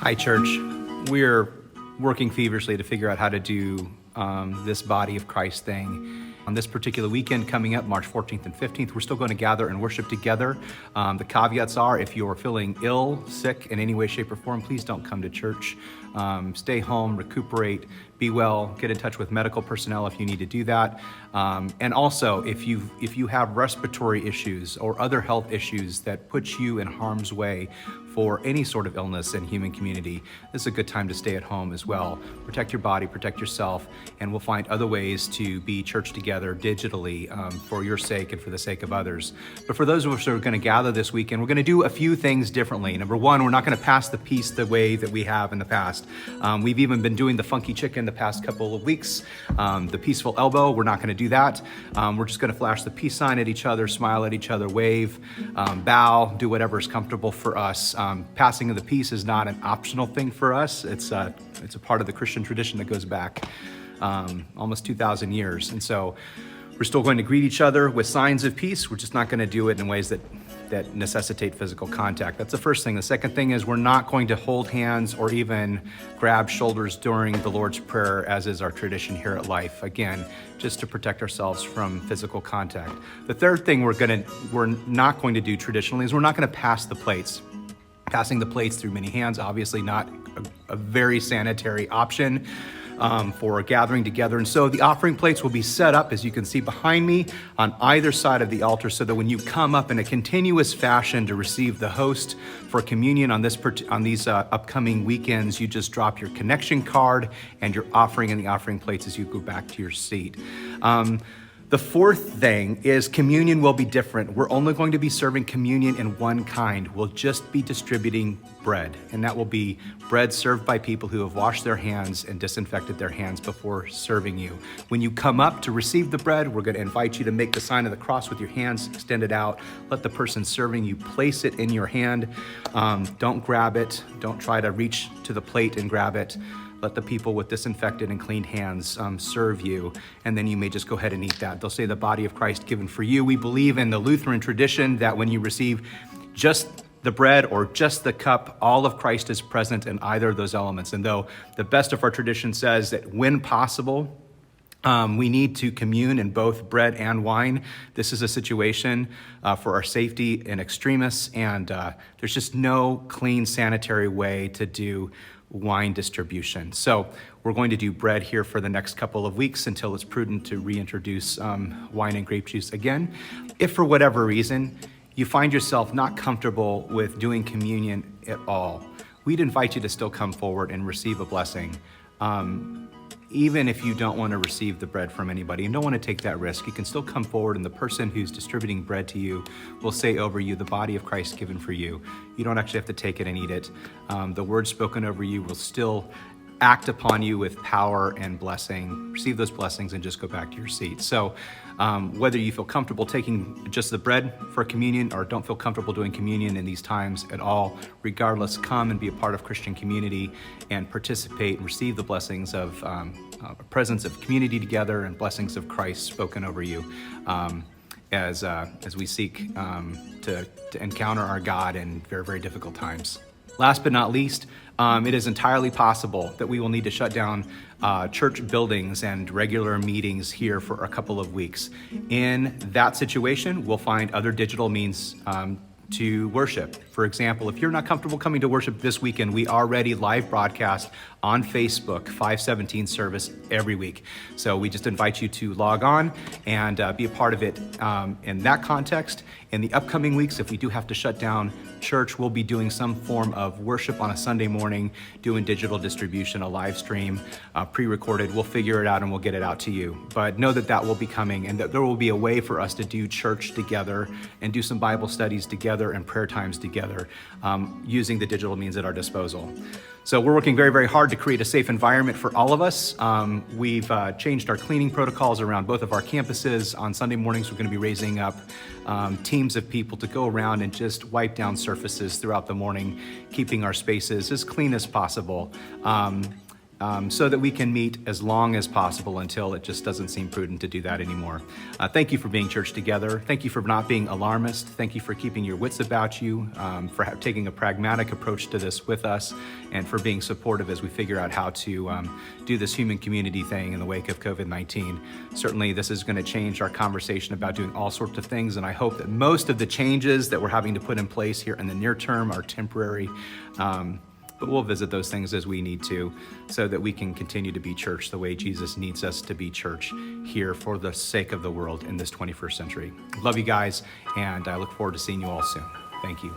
Hi, church. We're working feverishly to figure out how to do this body of Christ thing. On this particular weekend coming up, March 14th and 15th, we're still going to gather and worship together. The caveats are, if you're feeling ill, sick in any way, shape, or form, please don't come to church. Stay home, recuperate, be well, get in touch with medical personnel if you need to do that. And also, if you have respiratory issues or other health issues that put you in harm's way for any sort of illness in human community, this is a good time to stay at home as well. Protect your body, protect yourself, and we'll find other ways to be church together digitally for your sake and for the sake of others. But for those of us who are going to gather this weekend, we're going to do a few things differently. Number one, we're not going to pass the peace the way that we have in the past. We've even been doing the funky chicken the past couple of weeks. The peaceful elbow, we're not going to do that. We're just going to flash the peace sign at each other, smile at each other, wave, bow, do whatever is comfortable for us. Passing of the peace is not an optional thing for us. It's a part of the Christian tradition that goes back almost 2,000 years. And so we're still going to greet each other with signs of peace. We're just not going to do it in ways that necessitate physical contact. That's the first thing. The second thing is we're not going to hold hands or even grab shoulders during the Lord's Prayer, as is our tradition here at Life. Again, just to protect ourselves from physical contact. The third thing we're not going to do traditionally is we're not going to pass the plates. Passing the plates through many hands, obviously not a very sanitary option for gathering together. And so the offering plates will be set up, as you can see behind me, on either side of the altar, so that when you come up in a continuous fashion to receive the host for communion on these upcoming weekends, you just drop your connection card and your offering in the offering plates as you go back to your seat. The fourth thing is communion will be different. We're only going to be serving communion in one kind. We'll just be distributing bread, and that will be bread served by people who have washed their hands and disinfected their hands before serving you. When you come up to receive the bread, we're going to invite you to make the sign of the cross with your hands extended out. Let the person serving you place it in your hand. Don't grab it. Don't try to reach to the plate and grab it. Let the people with disinfected and cleaned hands serve you, and then you may just go ahead and eat that. They'll say the body of Christ given for you. We believe in the Lutheran tradition that when you receive just the bread or just the cup, all of Christ is present in either of those elements. And though the best of our tradition says that when possible, we need to commune in both bread and wine, this is a situation for our safety in extremis, and there's just no clean, sanitary way to do wine distribution. So we're going to do bread here for the next couple of weeks until it's prudent to reintroduce wine and grape juice again. If for whatever reason you find yourself not comfortable with doing communion at all, we'd invite you to still come forward and receive a blessing. Even if you don't want to receive the bread from anybody and don't want to take that risk, you can still come forward, and the person who's distributing bread to you will say over you, the body of Christ given for you. You don't actually have to take it and eat it. The words spoken over you will still act upon you with power and blessing. Receive those blessings and just go back to your seat. So whether you feel comfortable taking just the bread for communion or don't feel comfortable doing communion in these times at all, regardless, come and be a part of Christian community and participate and receive the blessings of presence of community together and blessings of Christ spoken over you as we seek to encounter our God in very, very difficult times. Last but not least, it is entirely possible that we will need to shut down church buildings and regular meetings here for a couple of weeks. In that situation, we'll find other digital means to worship. For example, if you're not comfortable coming to worship this weekend, we already live broadcast on Facebook 517 service every week. So we just invite you to log on and be a part of it in that context. In the upcoming weeks, if we do have to shut down church, we'll be doing some form of worship on a Sunday morning, doing digital distribution, a live stream, pre-recorded. We'll figure it out and we'll get it out to you. But know that that will be coming, and that there will be a way for us to do church together and do some Bible studies together and prayer times together using the digital means at our disposal. So we're working very, very hard to create a safe environment for all of us. We've changed our cleaning protocols around both of our campuses. On Sunday mornings, we're going to be raising up teams of people to go around and just wipe down surfaces throughout the morning, keeping our spaces as clean as possible. so that we can meet as long as possible until it just doesn't seem prudent to do that anymore. Thank you for being church together. Thank you for not being alarmist. Thank you for keeping your wits about you, for taking a pragmatic approach to this with us, and for being supportive as we figure out how to do this human community thing in the wake of COVID-19. Certainly, this is going to change our conversation about doing all sorts of things, and I hope that most of the changes that we're having to put in place here in the near term are temporary. But we'll visit those things as we need to so that we can continue to be church the way Jesus needs us to be church here for the sake of the world in this 21st century. Love you guys, and I look forward to seeing you all soon. Thank you.